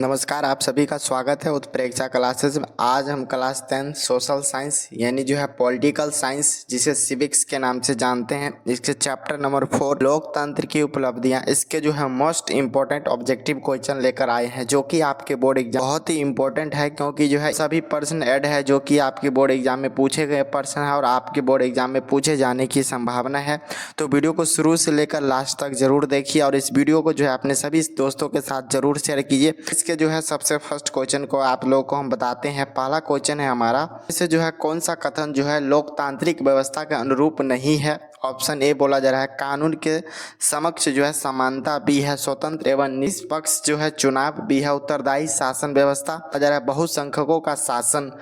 नमस्कार, आप सभी का स्वागत है उत्प्रेक्षा क्लासेस में। आज हम क्लास 10 सोशल साइंस यानी जो है पॉलिटिकल साइंस जिसे सिविक्स के नाम से जानते हैं, इसके चैप्टर नंबर 4 लोकतंत्र की उपलब्धियां, इसके जो है मोस्ट इंपॉर्टेंट ऑब्जेक्टिव क्वेश्चन लेकर आए हैं जो कि आपके बोर्ड एग्जाम बहुत ही इंपॉर्टेंट है, क्योंकि जो है सभी प्रश्न ऐड है जो कि आपके बोर्ड एग्जाम में पूछे गए प्रश्न है और आपके बोर्ड एग्जाम में पूछे जाने की संभावना है। तो वीडियो को शुरू से लेकर लास्ट तक जरूर देखिए और इस वीडियो को जो है अपने सभी दोस्तों के साथ जरूर शेयर कीजिए। इसके जो है सबसे फर्स्ट क्वेश्चन को आप लोगों को हम बताते हैं। पहला क्वेश्चन है हमारा, इसे जो है कौन सा कथन जो है लोकतांत्रिक व्यवस्था के अनुरूप नहीं है। ऑप्शन ए बोला जा रहा है कानून के समक्ष जो है समानता, बी है स्वतंत्र एवं निष्पक्ष जो है चुनाव, बी है उत्तरदायी शासन व्यवस्था, जा रहा है बहुसंख्यकों का शासन।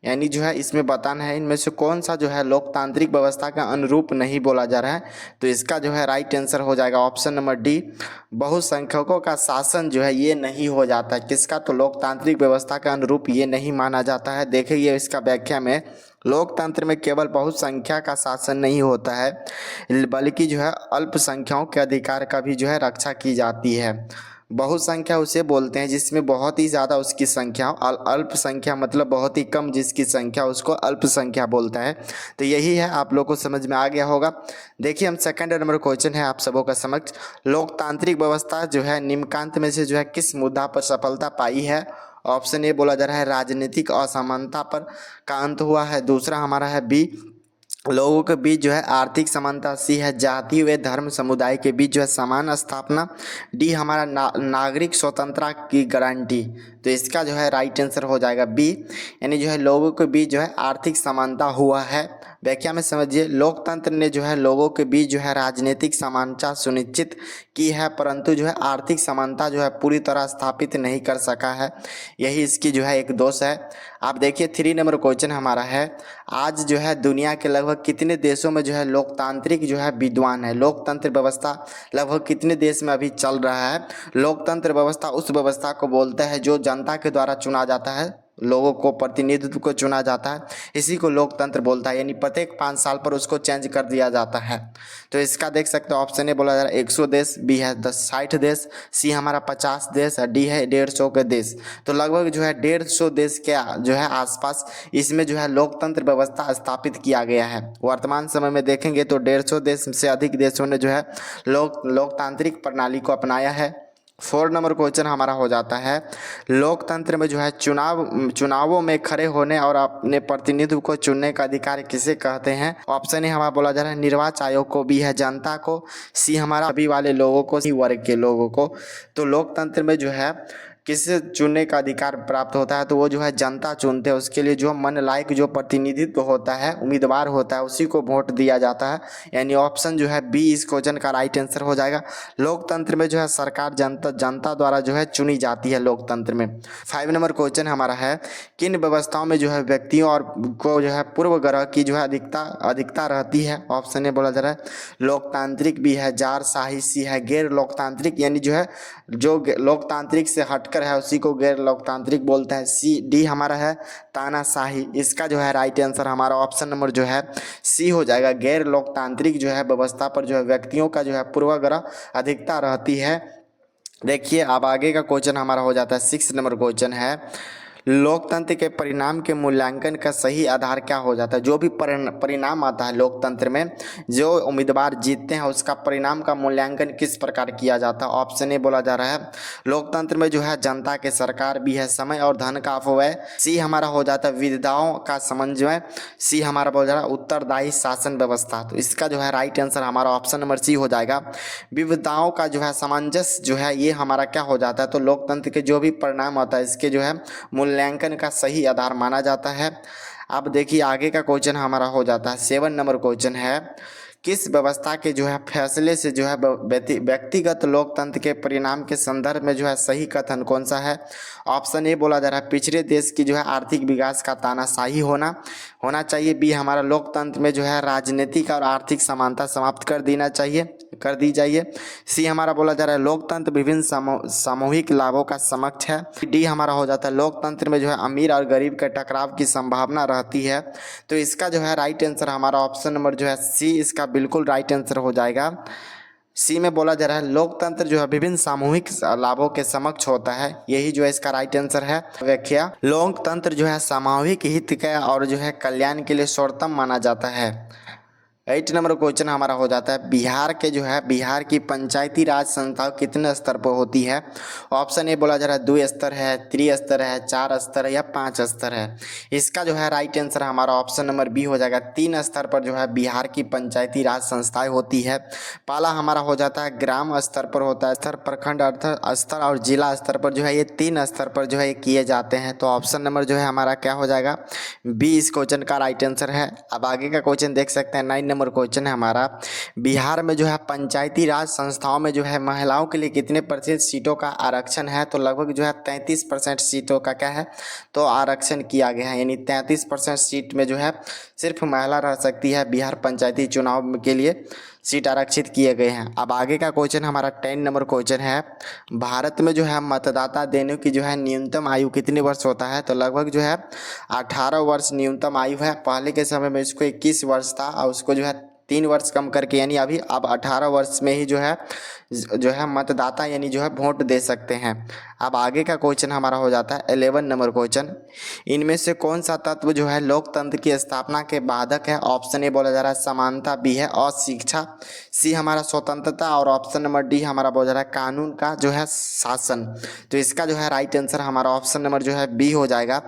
यानी जो है इसमें बताना है इनमें से कौन सा जो है लोकतांत्रिक व्यवस्था का अनुरूप नहीं बोला जा रहा है। तो इसका जो है राइट आंसर हो जाएगा ऑप्शन नंबर डी, बहुसंख्यकों का शासन जो है ये नहीं हो जाता है। किसका? तो लोकतांत्रिक व्यवस्था का अनुरूप ये नहीं माना जाता है। देखिए इसका व्याख्या में, लोकतंत्र में केवल बहुसंख्या का शासन नहीं होता है बल्कि जो है अल्पसंख्याओं के अधिकार का भी जो है रक्षा की जाती है। बहुसंख्या उसे बोलते हैं जिसमें बहुत ही ज़्यादा उसकी संख्या हो, अल्पसंख्या मतलब बहुत ही कम जिसकी संख्या, उसको अल्पसंख्या बोलता है। तो यही है, आप लोग को समझ में आ गया होगा। देखिए हम सेकंड नंबर क्वेश्चन है आप सबों का समक्ष, लोकतांत्रिक व्यवस्था जो है निम्नकांत में से जो है किस मुद्दा पर सफलता पाई है। ऑप्शन ए बोला जा रहा है राजनीतिक असमानता पर का अंत हुआ है, दूसरा हमारा है बी लोगों के बीच जो है आर्थिक समानता, सी है जाति व धर्म समुदाय के बीच जो है समान स्थापना, डी हमारा नागरिक स्वतंत्रता की गारंटी। तो इसका जो है राइट आंसर हो जाएगा बी, यानी जो है लोगों के बीच जो है आर्थिक समानता हुआ है। व्याख्या में समझिए, लोकतंत्र ने जो है लोगों के बीच जो है राजनीतिक समानता सुनिश्चित की है, परंतु जो है आर्थिक समानता जो है पूरी तरह स्थापित नहीं कर सका है। यही इसकी जो है एक दोष है। आप देखिए 3 नंबर क्वेश्चन हमारा है, आज जो है दुनिया के लगभग कितने देशों में जो है लोकतांत्रिक जो है विद्वान है। लोकतंत्र व्यवस्था लगभग कितने देश में अभी चल रहा है। लोकतंत्र व्यवस्था उस व्यवस्था को बोलता है जो जनता के द्वारा चुना जाता है, लोगों को प्रतिनिधित्व को चुना जाता है, इसी को लोकतंत्र बोलता है। यानी प्रत्येक 5 साल पर उसको चेंज कर दिया जाता है। तो इसका देख सकते हो ऑप्शन ए बोला जा रहा है 100 देश, बी है 60 देश, सी हमारा 50 देश और डी है 150 के देश। तो लगभग जो है 150 देश के जो है आसपास इसमें जो है लोकतंत्र व्यवस्था स्थापित किया गया है। वर्तमान समय में देखेंगे तो 150 देश से अधिक देशों ने जो है लोकतांत्रिक प्रणाली को अपनाया है। 4 नंबर क्वेश्चन हमारा हो जाता है, लोकतंत्र में जो है चुनावों में खड़े होने और अपने प्रतिनिधित्व को चुनने का अधिकार किसे कहते हैं। ऑप्शन ए हमारा बोला जा रहा है निर्वाचन आयोग को, बी है जनता को, सी हमारा सभी वाले लोगों को, सी वर्ग के लोगों को। तो लोकतंत्र में जो है किससे चुनने का अधिकार प्राप्त होता है, तो वो जो है जनता चुनते हैं। उसके लिए जो मन लायक जो प्रतिनिधित्व होता है, उम्मीदवार होता है, उसी को वोट दिया जाता है। यानी ऑप्शन जो है बी इस क्वेश्चन का राइट आंसर हो जाएगा। लोकतंत्र में जो है सरकार जनता द्वारा जो है चुनी जाती है लोकतंत्र में। 5 नंबर क्वेश्चन हमारा है, किन व्यवस्थाओं में जो है व्यक्तियों और को जो है पूर्व ग्रह की जो है अधिकता रहती है। ऑप्शन ए बोला जा रहा है लोकतांत्रिक, बी है जारशाही, सी है गैर लोकतांत्रिक, यानी जो है जो लोकतांत्रिक से हटकर है उसी को गैर लोकतांत्रिक बोलता है। सी डी हमारा है तानाशाही। इसका जो है राइट आंसर हमारा ऑप्शन नंबर जो है सी हो जाएगा। गैर लोकतांत्रिक जो है व्यवस्था पर जो है व्यक्तियों का जो है पूर्वाग्रह अधिकता रहती है। देखिए अब आगे का क्वेश्चन हमारा हो जाता है 6 नंबर क्वेश्चन है, लोकतंत्र के परिणाम के मूल्यांकन का सही आधार क्या हो जाता है। जो भी परिणाम आता है लोकतंत्र में, जो उम्मीदवार जीतते हैं उसका परिणाम का मूल्यांकन किस प्रकार किया जाता है। ऑप्शन ए बोला जा रहा है लोकतंत्र में जो है जनता के सरकार, भी है समय और धन का अपव्यय, सी हमारा हो जाता है विविधताओं का समन्वय, सी हमारा बोला जा रहा है उत्तरदायी शासन व्यवस्था। तो इसका जो है राइट आंसर हमारा ऑप्शन नंबर सी हो जाएगा। विविधताओं का जो है सामंजस्य जो है ये हमारा क्या हो जाता है, तो लोकतंत्र के जो भी परिणाम आता है इसके जो है मूल्यांकन का सही आधार माना जाता है। अब देखिए आगे का क्वेश्चन हमारा हो जाता है 7 नंबर क्वेश्चन है, किस व्यवस्था के जो है फैसले से जो है व्यक्तिगत लोकतंत्र के परिणाम के संदर्भ में जो है सही कथन कौन सा है। ऑप्शन ए बोला जा रहा है पिछड़े देश की जो है आर्थिक विकास का तानाशाही होना चाहिए, बी हमारा लोकतंत्र में जो है राजनीतिक और आर्थिक समानता समाप्त कर दी जाइए, सी हमारा बोला जा रहा है लोकतंत्र विभिन्न सामूहिक लाभों का समक्ष है, डी हमारा हो जाता है लोकतंत्र में जो है अमीर और गरीब के टकराव की संभावना रहती है। तो इसका जो है राइट आंसर हमारा ऑप्शन नंबर जो है सी इसका बिल्कुल राइट आंसर हो जाएगा। सी में बोला जा रहा है लोकतंत्र जो है विभिन्न सामूहिक लाभों के समक्ष होता है, यही जो है इसका राइट आंसर है। व्याख्या, लोकतंत्र जो है सामूहिक हित का और जो है कल्याण के लिए सर्वोत्तम माना जाता है। 8 नंबर क्वेश्चन हमारा हो जाता है बिहार के जो है बिहार की पंचायती राज संस्थाओं कितने स्तर पर होती है। ऑप्शन ए बोला जा रहा है 2 स्तर है, 3 स्तर है, 4 स्तर है या 5 स्तर है। इसका जो है राइट आंसर हमारा ऑप्शन नंबर बी हो जाएगा। 3 स्तर पर जो है बिहार की पंचायती राज संस्थाएं होती है। पहला हमारा हो जाता है ग्राम स्तर पर होता है स्तर, प्रखंड स्तर और जिला स्तर पर जो है ये 3 स्तर पर जो है ये किए जाते हैं। तो ऑप्शन नंबर जो है हमारा क्या हो जाएगा, बी इस क्वेश्चन का राइट आंसर है। अब आगे का क्वेश्चन देख सकते हैं 9 नंबर क्वेश्चन है हमारा, बिहार में जो है पंचायती राज संस्थाओं में जो है महिलाओं के लिए कितने प्रतिशत सीटों का आरक्षण है। तो लगभग जो है 33% सीटों का क्या है तो आरक्षण किया गया है, यानी 33% सीट में जो है सिर्फ महिला रह सकती है। बिहार पंचायती चुनाव के लिए सीट आरक्षित किए गए हैं। अब आगे का क्वेश्चन हमारा 10 नंबर क्वेश्चन है, भारत में जो है मतदाता देने की जो है न्यूनतम आयु कितने वर्ष होता है। तो लगभग जो है 18 वर्ष न्यूनतम आयु है। पहले के समय में इसको 21 वर्ष था और उसको जो है 3 वर्ष कम करके यानी अभी अब 18 वर्ष में ही जो है मतदाता यानी जो है वोट दे सकते हैं। अब आगे का क्वेश्चन हमारा हो जाता है 11 नंबर क्वेश्चन, इनमें से कौन सा तत्व जो है लोकतंत्र की स्थापना के बाधक है। ऑप्शन ए बोला जा रहा है समानता, बी है अशिक्षा, सी हमारा स्वतंत्रता और ऑप्शन नंबर डी हमारा बोला जा रहा है कानून का जो है शासन। तो इसका जो है राइट आंसर हमारा ऑप्शन नंबर जो है बी हो जाएगा,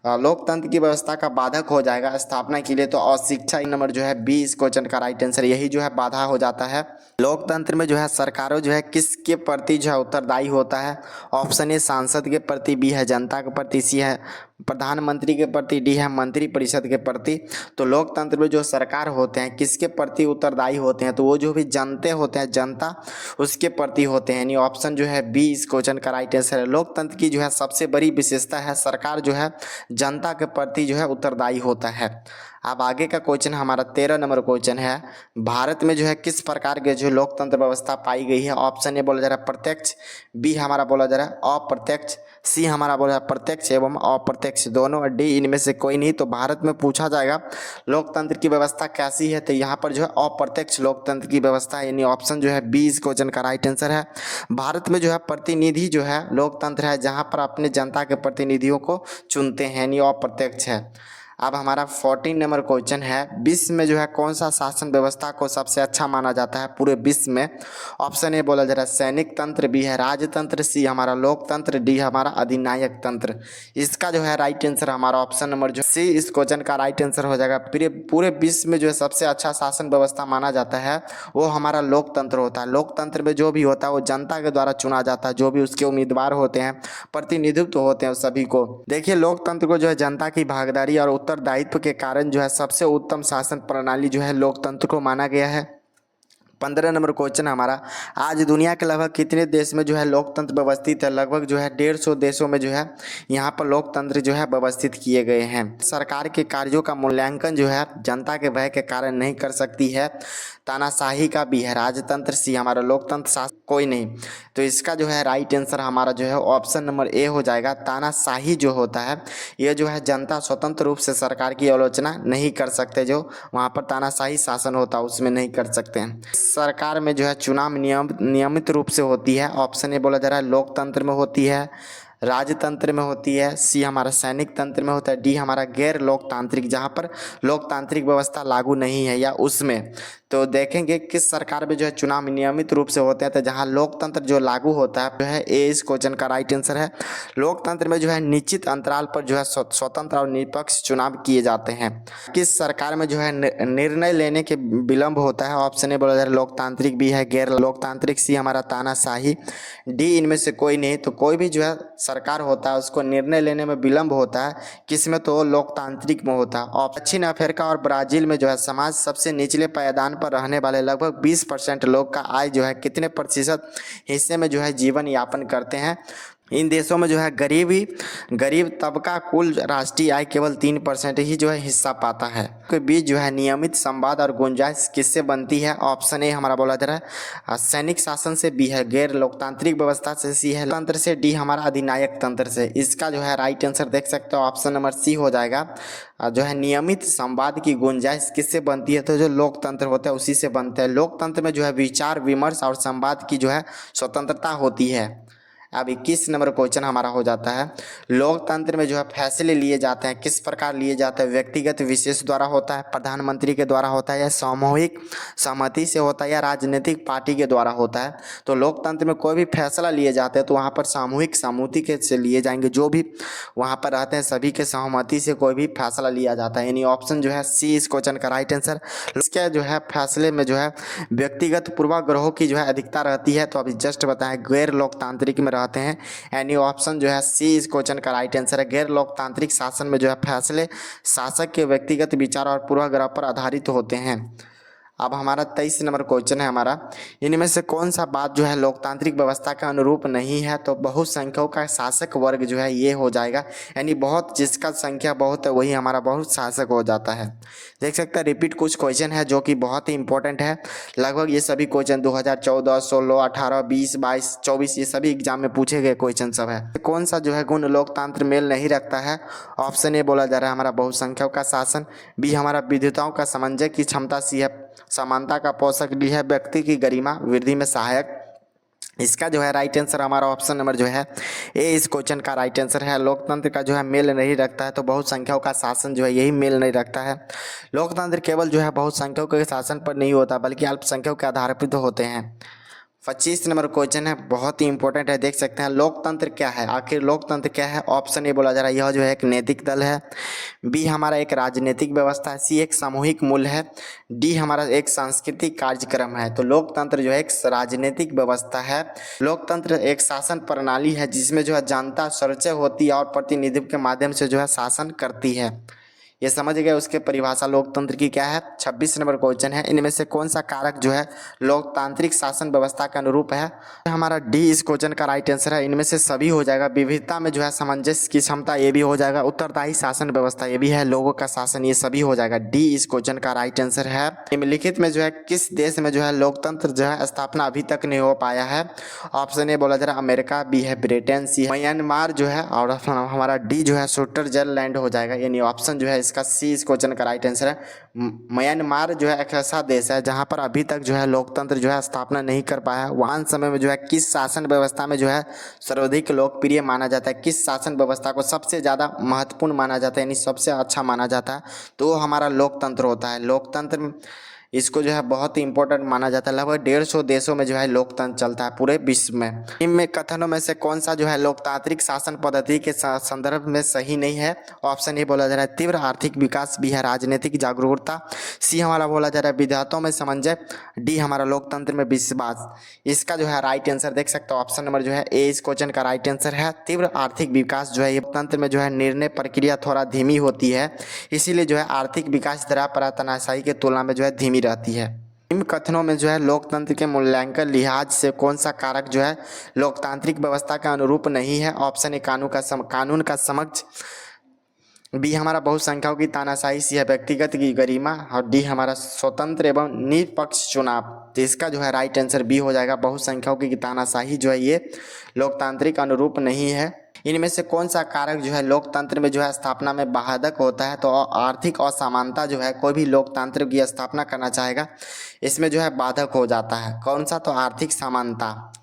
लोकतंत्र की व्यवस्था का बाधक हो जाएगा स्थापना के लिए। तो अशिक्षा नंबर जो है बी इस क्वेश्चन का राइट आंसर, यही जो है बाधा हो जाता है। लोकतंत्र में जो है सरकारों जो है किसके प्रति जो है उत्तरदायी होता है। ऑप्शन ए सांसद के प्रति, बी है जनता के प्रति, सी है प्रधानमंत्री के प्रति, डी है मंत्री परिषद के प्रति। तो लोकतंत्र में जो सरकार होते हैं किसके प्रति उत्तरदायी होते हैं, तो वो जो भी जनते होते हैं जनता उसके प्रति होते हैं, यानी ऑप्शन जो है बी इस क्वेश्चन का राइट आंसर है। लोकतंत्र की जो है सबसे बड़ी विशेषता है सरकार जो है जनता के प्रति जो है उत्तरदायी होता है। अब आगे का क्वेश्चन हमारा 13 नंबर क्वेश्चन है, भारत में जो है किस प्रकार के जो लोकतंत्र व्यवस्था पाई गई है। ऑप्शन ए बोला जा रहा है प्रत्यक्ष, बी हमारा बोला जा रहा है अप्रत्यक्ष, सी हमारा बोला प्रत्यक्ष एवं अप्रत्यक्ष दोनों, और डी इनमें से कोई नहीं। तो भारत में पूछा जाएगा लोकतंत्र की व्यवस्था कैसी है, तो यहाँ पर जो है अप्रत्यक्ष लोकतंत्र की व्यवस्था है, यानी ऑप्शन जो है बी इस क्वेश्चन का राइट आंसर है। भारत में जो है प्रतिनिधि जो है लोकतंत्र है जहाँ पर अपने जनता के प्रतिनिधियों को चुनते हैं, यानी अप्रत्यक्ष है। अब हमारा 14 नंबर क्वेश्चन है, विश्व में जो है कौन सा शासन व्यवस्था को सबसे अच्छा माना जाता है पूरे विश्व में। ऑप्शन ए बोला जा रहा है सैनिक तंत्र, बी है राजतंत्र, सी हमारा लोकतंत्र, डी हमारा अधिनायक तंत्र। इसका जो है राइट आंसर हमारा ऑप्शन नंबर जो सी इस क्वेश्चन का राइट आंसर हो जाएगा। पूरे विश्व में जो है सबसे अच्छा शासन व्यवस्था माना जाता है वो हमारा लोकतंत्र होता है। लोकतंत्र में जो भी होता है वो जनता के द्वारा चुना जाता है, जो भी उसके उम्मीदवार होते हैं प्रतिनिधित्व होते हैं सभी को। देखिए लोकतंत्र को जो है जनता की भागीदारी और उत्तरदायित्व के कारण जो है सबसे उत्तम शासन प्रणाली जो है लोकतंत्र को माना गया है। 15 नंबर क्वेश्चन हमारा, आज दुनिया के लगभग कितने देश में जो है लोकतंत्र व्यवस्थित है। लगभग जो है 150 देशों में जो है यहाँ पर लोकतंत्र जो है व्यवस्थित किए गए हैं। सरकार के कार्यों का मूल्यांकन जो है जनता के भय के कारण नहीं कर सकती है। तानाशाही का भी है राजतंत्र, सी हमारा लोकतंत्र, शासन कोई नहीं। तो इसका जो है राइट आंसर हमारा जो है ऑप्शन नंबर ए हो जाएगा। तानाशाही जो होता है ये जो है जनता स्वतंत्र रूप से सरकार की आलोचना नहीं कर सकते, जो वहाँ पर तानाशाही शासन होता है उसमें नहीं कर सकते हैं। सरकार में जो है चुनाव नियमित रूप से होती है। ऑप्शन ए बोला जा रहा है लोकतंत्र में होती है, राजतंत्र में होती है, सी हमारा सैनिक तंत्र में होता है, डी हमारा गैर लोकतांत्रिक जहाँ पर लोकतांत्रिक व्यवस्था लागू नहीं है या उसमें। तो देखेंगे किस सरकार में जो है चुनाव नियमित रूप से होते हैं, तो जहाँ लोकतंत्र जो लागू होता है जो है ए इस क्वेश्चन का राइट आंसर है। लोकतंत्र में जो है निश्चित अंतराल पर जो है स्वतंत्र और निष्पक्ष चुनाव किए जाते हैं। किस सरकार में जो है निर्णय लेने के विलंब होता है। ऑप्शन ए बोला जा रहा है लोकतांत्रिक, बी है गैर लोकतांत्रिक, सी हमारा तानाशाही, डी इनमें से कोई नहीं। तो कोई भी जो है सरकार होता है उसको निर्णय लेने में विलंब होता है, किसमें तो लोकतांत्रिक में होता है। दक्षिण अफ्रीका और ब्राजील में जो है समाज सबसे निचले पायदान पर रहने वाले लगभग 20% लोग का आय जो है कितने प्रतिशत हिस्से में जो है जीवन यापन करते हैं। इन देशों में जो है गरीब तबका कुल राष्ट्रीय आय केवल 3% ही जो है हिस्सा पाता है। के बीच जो है नियमित संवाद और गुंजाइश किससे बनती है? ऑप्शन ए हमारा बोला जा रहा है सैनिक शासन से, बी है गैर लोकतांत्रिक व्यवस्था से, सी है तंत्र से, डी हमारा अधिनायक तंत्र से। इसका जो है राइट आंसर देख सकते हो ऑप्शन नंबर सी हो जाएगा। जो है नियमित संवाद की गुंजाइश किससे बनती है? तो जो लोकतंत्र होता है उसी से बनता है। लोकतंत्र में जो है विचार विमर्श और संवाद की जो है स्वतंत्रता होती है। अब 21 नंबर क्वेश्चन हमारा हो जाता है, लोकतंत्र में जो है फैसले लिए जाते हैं किस प्रकार लिए जाते हैं? व्यक्तिगत विशेष द्वारा होता है, प्रधानमंत्री के द्वारा होता है, या सामूहिक सहमति से होता है, या राजनीतिक पार्टी के द्वारा होता है? तो लोकतंत्र में कोई भी फैसला लिए जाते हैं तो वहाँ पर सामूहिक सहमति के से लिए जाएंगे। जो भी वहाँ पर रहते हैं सभी के सहमति से कोई भी फैसला लिया जाता है। यानी ऑप्शन जो है सी इस क्वेश्चन का राइट आंसर। इसके जो है फैसले में जो है व्यक्तिगत पूर्वाग्रहों की जो है अधिकता रहती है। तो अभी जस्ट बताएं गैर लोकतांत्रिक में रहते हैं। यानी ऑप्शन जो है सी इस क्वेश्चन का राइट आंसर है। गैर लोकतांत्रिक शासन में जो है फैसले शासक के व्यक्तिगत विचार और पूर्वाग्रह पर आधारित होते हैं। अब हमारा 23 नंबर क्वेश्चन है हमारा, इनमें से कौन सा बात जो है लोकतांत्रिक व्यवस्था का अनुरूप नहीं है? तो बहुसंख्यकों का शासक वर्ग जो है ये हो जाएगा। यानी बहुत जिसका संख्या बहुत है वही हमारा बहुत शासक हो जाता है। देख सकते हैं रिपीट कुछ क्वेश्चन है जो कि बहुत ही इंपॉर्टेंट है। लगभग ये सभी क्वेश्चन 2014, 16, 18, 20, 22, 24 ये सभी एग्जाम में पूछे गए क्वेश्चन सब है। कौन सा जो है गुण लोकतंत्र मेल नहीं रखता है? ऑप्शन ए बोला जा रहा है हमारा बहुसंख्यकों का शासन, बी हमारा विद्युताओं का समन्वय की क्षमता, सी है समानता का पोषक, डी है व्यक्ति की गरिमा वृद्धि में सहायक। इसका जो है राइट आंसर हमारा ऑप्शन नंबर जो है ए इस क्वेश्चन का राइट आंसर है। लोकतंत्र का जो है मेल नहीं रखता है तो बहुसंख्यकों का शासन जो है यही मेल नहीं रखता है। लोकतंत्र केवल जो है बहुसंख्यकों के शासन पर नहीं होता बल्कि अल्पसंख्यकों के आधार पर तो होते हैं। 25 नंबर क्वेश्चन है बहुत ही इंपॉर्टेंट है। देख सकते हैं लोकतंत्र क्या है? आखिर लोकतंत्र क्या है? ऑप्शन ए बोला जा रहा है यह जो है एक नैतिक दल है, बी हमारा एक राजनीतिक व्यवस्था है, सी एक सामूहिक मूल्य है, डी हमारा एक सांस्कृतिक कार्यक्रम है। तो लोकतंत्र जो है एक राजनीतिक व्यवस्था है। लोकतंत्र एक शासन प्रणाली है जिसमें जो है जनता सर्वोच्च होती है और प्रतिनिधित्व के माध्यम से जो है शासन करती है। ये समझ गए उसके परिभाषा लोकतंत्र की क्या है। 26 नंबर क्वेश्चन है, इनमें से कौन सा कारक जो है लोकतांत्रिक शासन व्यवस्था के अनुरूप है? हमारा डी इस क्वेश्चन का राइट आंसर है। इनमें से सभी हो जाएगा। विविधता में जो है सामंजस्य की क्षमता ये भी हो जाएगा। उत्तरदायी शासन व्यवस्था ये भी है। लोगों का शासन ये सभी हो जाएगा। डी इस क्वेश्चन का राइट आंसर है। निम्नलिखित में जो है किस देश में जो है लोकतंत्र जो है स्थापना अभी तक नहीं हो पाया है? ऑप्शन ए बोला जा रहा है अमेरिका, बी है ब्रिटेन, सी है म्यांमार जो है, और हमारा डी जो है स्विट्जरलैंड हो जाएगा। यानी ऑप्शन जो है इसका सी इस क्वेश्चन का राइट आंसर है। म्यांमार जो है एक ऐसा देश है जहां पर अभी तक जो है लोकतंत्र जो है स्थापना नहीं कर पाया। वहां समय में जो है किस शासन व्यवस्था में जो है सर्वाधिक लोकप्रिय माना जाता है? किस शासन व्यवस्था को सबसे ज़्यादा महत्वपूर्ण माना जाता है यानी सबसे अच्छा माना जाता है? तो हमारा लोकतंत्र होता है। लोकतंत्र इसको जो है बहुत ही इंपॉर्टेंट माना जाता है। लगभग 150 देशों में जो है लोकतंत्र चलता है पूरे विश्व में। इनमें कथनों में से कौन सा जो है लोकतांत्रिक शासन पद्धति के संदर्भ में सही नहीं है? ऑप्शन ए बोला जा रहा है तीव्र आर्थिक विकास, बी है राजनीतिक जागरूकता, सी हमारा बोला जा रहा है विधायकों में समन्वय, डी हमारा लोकतंत्र में विश्वास। इसका जो है राइट आंसर देख सकते हो ऑप्शन नंबर जो है ए इस क्वेश्चन का राइट आंसर है। तीव्र आर्थिक विकास जो है ये लोकतंत्र में जो है निर्णय प्रक्रिया थोड़ा धीमी होती है, इसीलिए जो है आर्थिक विकास दर तानाशाही की तुलना में जो है धीमी रहती है। इन कथनों में जो है लोकतंत्र के मूल्यांकन लिहाज से कौन सा कारक जो है लोकतांत्रिक व्यवस्था के अनुरूप नहीं है? ऑप्शन ए कानून का समक्ष, बी हमारा बहुसंख्यकों की तानाशाही, सी है व्यक्तिगत की गरिमा, और डी हमारा स्वतंत्र एवं निष्पक्ष चुनाव। तो इसका जो है राइट आंसर बी हो जाएगा। बहुसंख्यकों की तानाशाही जो है ये लोकतांत्रिक अनुरूप नहीं है। इनमें से कौन सा कारक जो है लोकतंत्र में जो है स्थापना में बाधक होता है? तो आर्थिक असमानता जो है कोई भी लोकतंत्र की स्थापना करना चाहेगा इसमें जो है बाधक हो जाता है। कौन सा? तो आर्थिक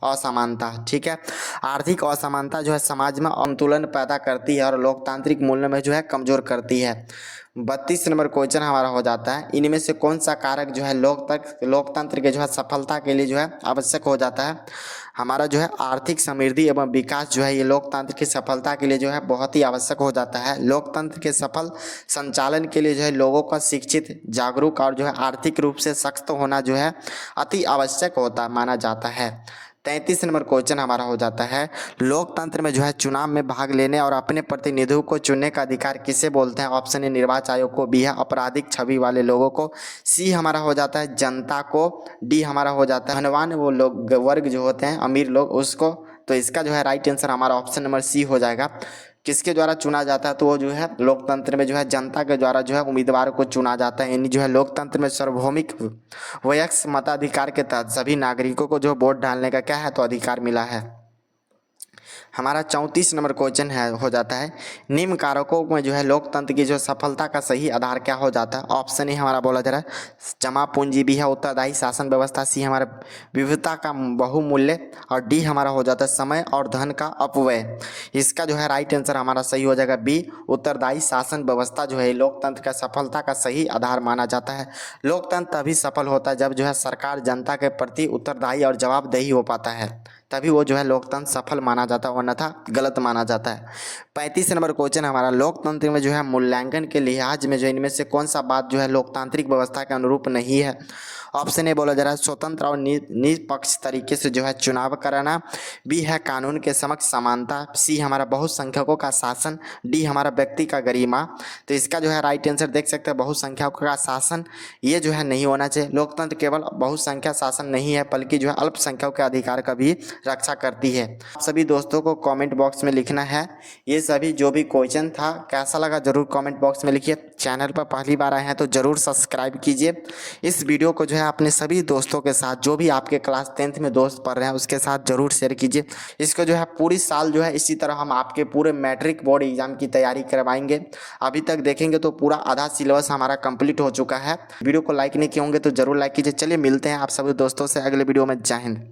असमानता। ठीक है, आर्थिक असमानता जो है समाज में असंतुलन पैदा करती है और लोकतांत्रिक मूल्य में जो है कमजोर करती है। 32 नंबर क्वेश्चन हमारा हो जाता है, इनमें से कौन सा कारक जो है लोकतंत्र के जो है सफलता के लिए जो है आवश्यक हो जाता है? हमारा जो है आर्थिक समृद्धि एवं विकास जो है ये लोकतंत्र की सफलता के लिए जो है बहुत ही आवश्यक हो जाता है। लोकतंत्र के सफल संचालन के लिए जो है लोगों का शिक्षित, जागरूक और जो है आर्थिक रूप से सशक्त होना जो है अति आवश्यक होता माना जाता है। 33 नंबर क्वेश्चन हमारा हो जाता है, लोकतंत्र में जो है चुनाव में भाग लेने और अपने प्रतिनिधियों को चुनने का अधिकार किसे बोलते हैं? ऑप्शन ए निर्वाचन आयोग को, बी है आपराधिक छवि वाले लोगों को, सी हमारा हो जाता है जनता को, डी हमारा हो जाता है धनवान वो लोग वर्ग जो होते हैं अमीर लोग उसको, तो इसका जो है राइट आंसर हमारा ऑप्शन नंबर सी हो जाएगा। किसके द्वारा चुना जाता है, तो वो जो है लोकतंत्र में जो है जनता के द्वारा जो है उम्मीदवार को चुना जाता है। यानी जो है लोकतंत्र में सार्वभौमिक वयस्क मताधिकार के तहत सभी नागरिकों को जो वोट डालने का क्या है, तो अधिकार मिला है। हमारा 34 नंबर क्वेश्चन है हो जाता है, निम्न कारकों में जो है लोकतंत्र की जो सफलता का सही आधार क्या हो जाता है। ऑप्शन ए हमारा बोला जा रहा है जमा पूंजी, बी है उत्तरदायी शासन व्यवस्था, सी हमारा विविधता का बहुमूल्य और डी हमारा हो जाता है समय और धन का अपव्यय। इसका जो है राइट आंसर हमारा सही हो जाएगा बी, उत्तरदायी शासन व्यवस्था जो है लोकतंत्र का सफलता का सही आधार माना जाता है। लोकतंत्र तभी सफल होता है जब जो है सरकार जनता के प्रति उत्तरदायी और जवाबदेही हो पाता है, तभी वो जो है लोकतंत्र सफल माना जाता है, अन्यथा गलत माना जाता है। 35 नंबर क्वेश्चन हमारा, लोकतंत्र में जो है मूल्यांकन के लिहाज में जो इनमें से कौन सा बात जो है लोकतांत्रिक व्यवस्था के अनुरूप नहीं है। ऑप्शन ए बोला जा रहा है स्वतंत्र और निष्पक्ष तरीके से जो है चुनाव कराना, बी है कानून के समक्ष समानता, सी हमारा बहुसंख्यकों का शासन, डी हमारा व्यक्ति का गरिमा। तो इसका जो है राइट आंसर देख सकते हैं बहुसंख्यकों का शासन, ये जो है नहीं होना चाहिए। लोकतंत्र केवल बहुसंख्या शासन नहीं है बल्कि जो है अल्पसंख्यकों के अधिकार का भी रक्षा करती है। आप सभी दोस्तों को कमेंट बॉक्स में लिखना है ये सभी जो भी क्वेश्चन था कैसा लगा जरूर कमेंट बॉक्स में लिखिए। चैनल पर पहली बार आए हैं तो जरूर सब्सक्राइब कीजिए। इस वीडियो को जो है अपने सभी दोस्तों के साथ, जो भी आपके क्लास 10th में दोस्त पढ़ रहे हैं उसके साथ जरूर शेयर कीजिए। इसको जो है पूरी साल जो है इसी तरह हम आपके पूरे मैट्रिक बोर्ड एग्जाम की तैयारी करवाएंगे। अभी तक देखेंगे तो पूरा आधा सिलेबस हमारा कंप्लीट हो चुका है। वीडियो को लाइक नहीं किए होंगे तो जरूर लाइक कीजिए। चलिए मिलते हैं आप सभी दोस्तों से अगले वीडियो में। जय हिंद।